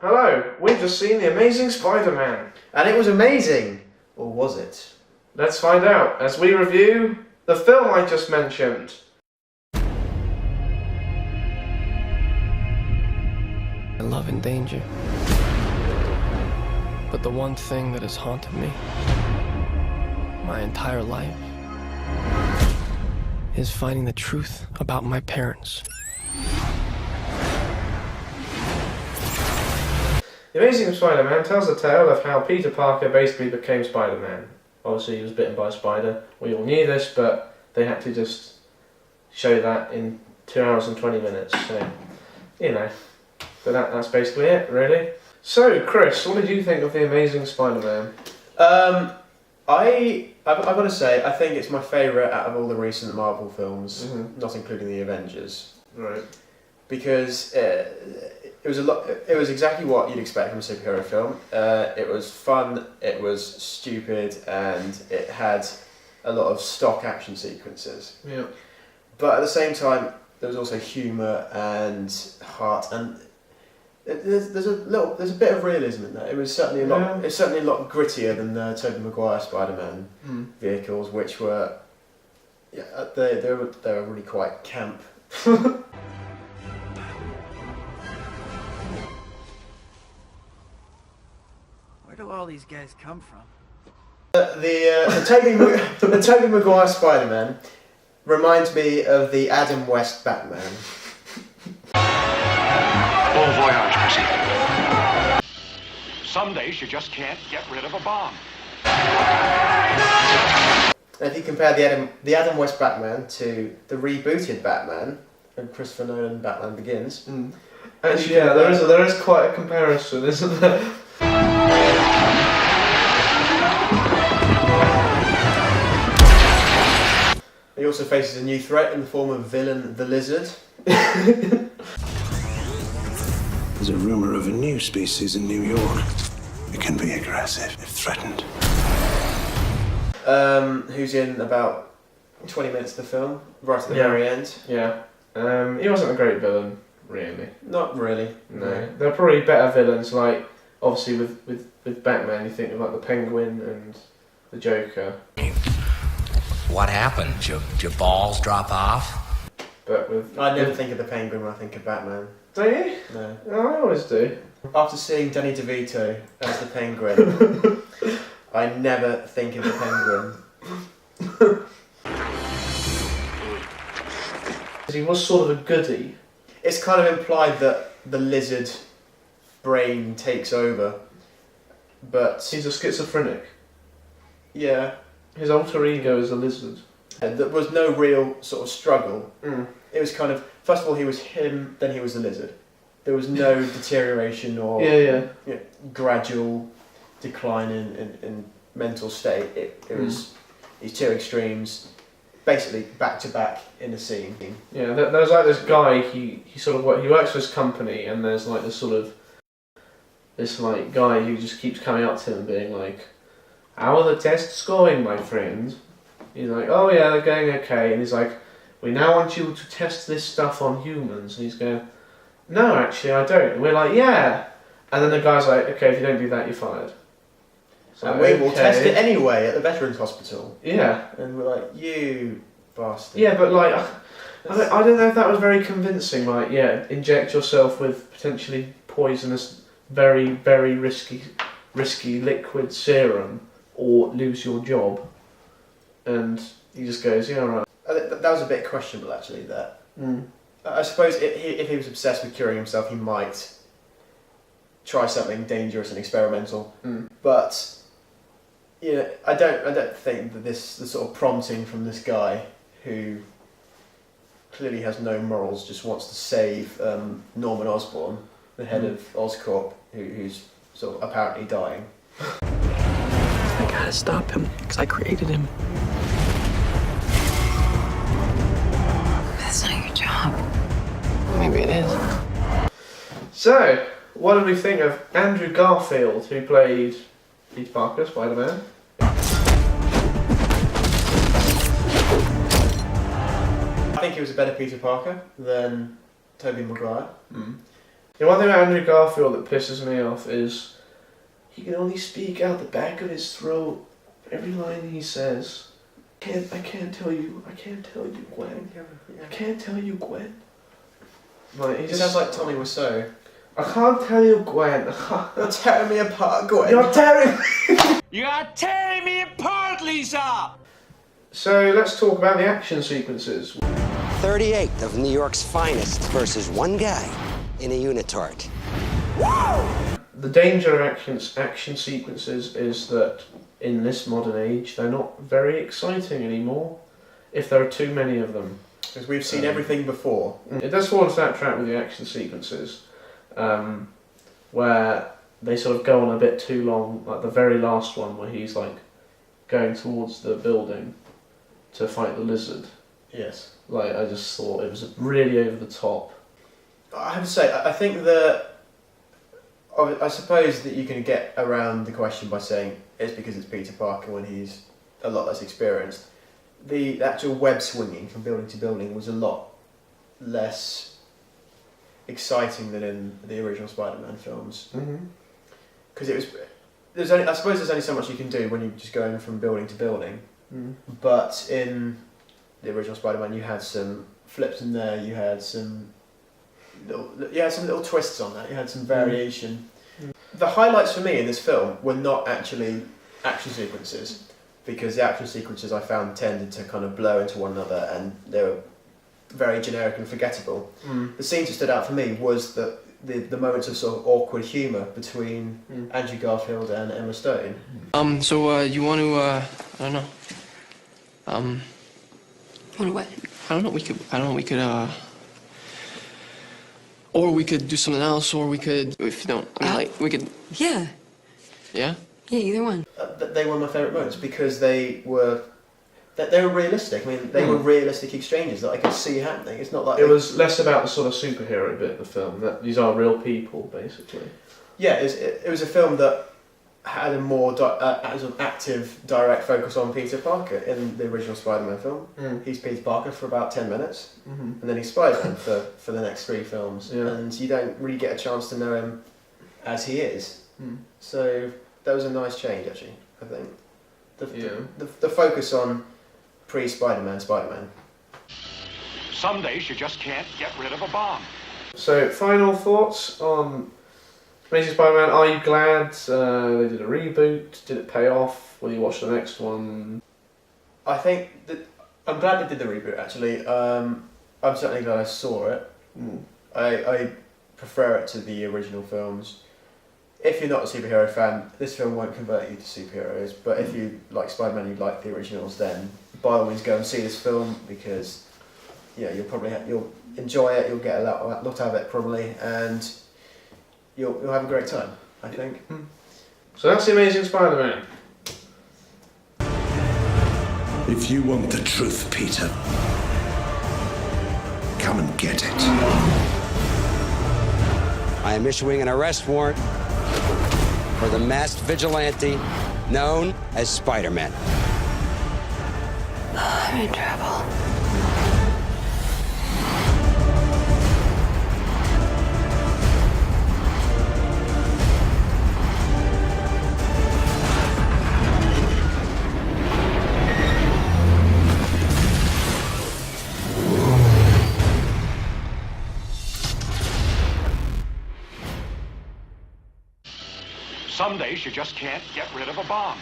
Hello, we've just seen The Amazing Spider-Man. And it was amazing! Or was it? Let's find out as we review the film I just mentioned. I love and danger. But the one thing that has haunted me my entire life is finding the truth about my parents. The Amazing Spider-Man tells the tale of how Peter Parker basically became Spider-Man. Obviously he was bitten by a spider. We all knew this, but they had to just show that in 2 hours and 20 minutes. So, you know, but that's basically it, really. So, Chris, what did you think of The Amazing Spider-Man? I've got to say, I think it's my favourite out of all the recent Marvel films, not including the Avengers. Right. Because it was exactly what you'd expect from a superhero film. It was fun, it was stupid, and it had a lot of stock action sequences. Yeah. But at the same time, there was also humour and heart, and there's a bit of realism in that. It was certainly a lot. It's certainly a lot grittier than the Tobey Maguire Spider-Man vehicles, which were they were really quite camp. Where do all these guys come from? The Tobey Maguire Spider-Man reminds me of the Adam West Batman. Bon voyage, Chrissy. Some days you just can't get rid of a bomb. And if you compare the Adam West Batman to the rebooted Batman and Christopher Nolan Batman Begins, Actually, yeah, there is quite a comparison, isn't there? he also faces a new threat in the form of villain the Lizard. There's a rumour of a new species in New York. It can be aggressive if threatened. Who's in about 20 minutes of the film, right at the very end. Yeah. He wasn't a great villain, really. Not really. No. There are probably better villains, like, obviously with Batman, you think of like the Penguin and the Joker. What happened? Your balls drop off? But with... I never think of the Penguin when I think of Batman. Do you? No. No, I always do. After seeing Danny DeVito as the Penguin, I never think of the Penguin. He was sort of a goodie. It's kind of implied that the Lizard brain takes over, but... He's a schizophrenic. Yeah. His alter ego is a lizard. There was no real sort of struggle. Mm. It was kind of, first of all, he was him, then he was the Lizard. There was no deterioration or gradual decline in mental state. It was these two extremes, basically back to back in a scene. Yeah, there's like this guy. He works for his company, and there's like this guy who just keeps coming up to him, being like, "How are the tests going, my friend?" He's like, "Oh yeah, they're going okay." And he's like, "We now want you to test this stuff on humans." And he's going, "No, actually, I don't." And we're like, "Yeah." And then the guy's like, "Okay, if you don't do that, you're fired." So, and we will test it anyway at the Veterans Hospital. Yeah. And we're like, "You bastard." Yeah, but like, I don't know if that was very convincing. Like, yeah, inject yourself with potentially poisonous, very, very risky liquid serum, or lose your job. And he just goes, "Yeah, all right." That was a bit questionable, actually. That I suppose if he was obsessed with curing himself, he might try something dangerous and experimental. But I don't think that the sort of prompting from this guy who clearly has no morals, just wants to save Norman Osborn, the head of Oscorp, who's sort of apparently dying. I gotta stop him, because I created him. That's not your job. Maybe it is. So, what did we think of Andrew Garfield, who played Peter Parker, Spider-Man? I think he was a better Peter Parker than Tobey Maguire. The one thing about Andrew Garfield that pisses me off is he can only speak out the back of his throat. Every line he says, I can't tell you, Gwen. I can't tell you, Gwen. Like, He sounds like Tommy Wiseau. I can't tell you, Gwen. You're tearing me apart, Gwen. You're tearing. You're tearing me apart, Lisa! So let's talk about the action sequences. 38 of New York's finest versus one guy in a unitard. The danger of action sequences is that in this modern age they're not very exciting anymore if there are too many of them. Because we've seen everything before. It does fall into that trap with the action sequences, where they sort of go on a bit too long, like the very last one where he's like going towards the building to fight the lizard. Yes. Like, I just thought it was really over the top. I have to say, I think that... I suppose that you can get around the question by saying it's because it's Peter Parker when he's a lot less experienced. The actual web swinging from building to building was a lot less exciting than in the original Spider-Man films. Because I suppose there's only so much you can do when you're just going from building to building. But in the original Spider-Man, you had some flips in there. You had some little twists on that. You had some variation. The highlights for me in this film were not actually action sequences, because the action sequences I found tended to kind of blow into one another and they were very generic and forgettable. The scenes that stood out for me was the moments of sort of awkward humour between Andrew Garfield and Emma Stone. So you want to, I don't know. Want what? I don't know, we could, or we could do something else, or we could, if you don't, I mean, like, we could... Yeah. Yeah? Yeah, either one. They were my favourite moments because they were realistic. I mean, they were realistic exchanges that I could see happening. It's not like... It was less about the sort of superhero bit of the film. That these are real people, basically. Yeah, it was a film that had a more active, direct focus on Peter Parker. In the original Spider-Man film, he's Peter Parker for about 10 minutes, and then he's Spider-Man for the next 3 films, and you don't really get a chance to know him as he is. So that was a nice change, actually, I think. The focus on pre-Spider-Man Spider-Man. Some days you just can't get rid of a bomb. So, final thoughts on Amazing Spider-Man. Are you glad they did a reboot? Did it pay off? Will you watch the next one? I think that I'm glad they did the reboot. Actually, I'm certainly glad I saw it. I prefer it to the original films. If you're not a superhero fan, this film won't convert you to superheroes. But if you like Spider-Man, you like the originals, then by all means go and see this film, because you'll enjoy it. You'll get a lot out of it probably, and you'll have a great time, I think. So that's the Amazing Spider-Man. If you want the truth, Peter, come and get it. I am issuing an arrest warrant for the masked vigilante known as Spider-Man. I'm in trouble. Some days you just can't get rid of a bomb.